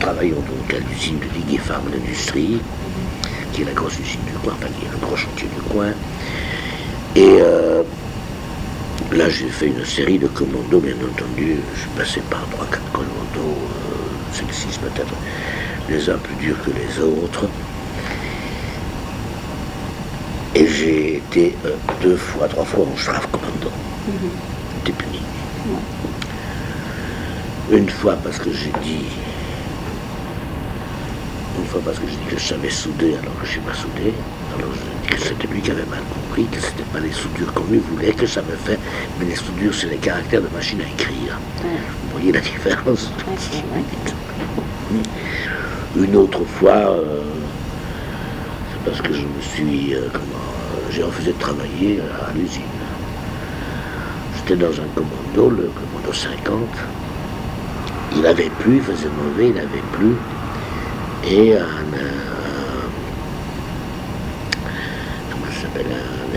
travaillons donc à l'usine de Ligue et Farm d'Industrie, qui est la grosse usine du coin, enfin qui est le gros chantier du coin. Et là, j'ai fait une série de commandos, bien entendu. Je suis passé par 3-4 commandos, 5-6 peut-être, les uns plus durs que les autres. Et j'ai été 2 fois, 3 fois en Strafkommando. J'étais puni. Une fois parce que j'ai dit que je savais souder alors que je ne suis pas soudé. Alors je dis que c'était lui qui avait mal compris, que ce n'était pas les soudures comme lui voulait que ça me fait, mais les soudures c'est les caractères de machine à écrire. Vous voyez la différence? Une autre fois, c'est parce que je me suis, j'ai refusé de travailler à l'usine. J'étais dans un commando, le commando 50. Il avait plu, il faisait mauvais, il avait plu. Et un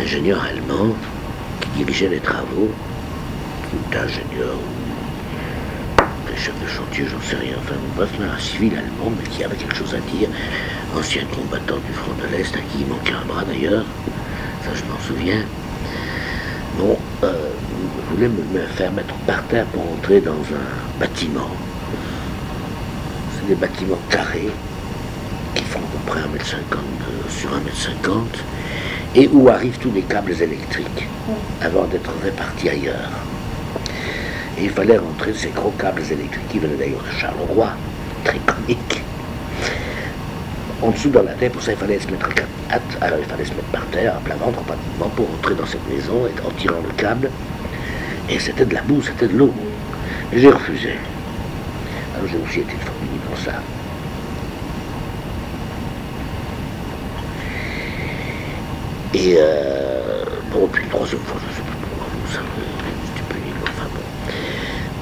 ingénieur allemand qui dirigeait les travaux, d'ingénieur ou des chefs de chantier, j'en sais rien, enfin bref, un civil allemand, mais qui avait quelque chose à dire, ancien combattant du front de l'Est, à qui il manquait un bras d'ailleurs, ça je m'en souviens. Bon, voulait me faire mettre par terre pour entrer dans un bâtiment. C'est des bâtiments carrés qui font à peu près 1,50 m sur 1,50 m et où arrivent tous les câbles électriques avant d'être répartis ailleurs. Et il fallait rentrer ces gros câbles électriques qui venaient d'ailleurs de Charleroi, très comique. En dessous dans la terre, pour ça il fallait se mettre alors il fallait se mettre par terre, à plat ventre pratiquement, pour entrer dans cette maison en tirant le câble. Et c'était de la boue, c'était de l'eau. Et j'ai refusé. Alors j'ai aussi été formé pour ça. Et bon, puis une troisième fois, je ne sais plus pourquoi, ça, j'étais puni, enfin bon.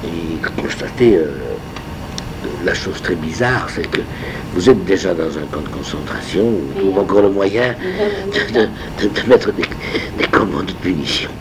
Et constater la chose très bizarre, c'est que vous êtes déjà dans un camp de concentration, vous avez encore le moyen de mettre des commandes de punition.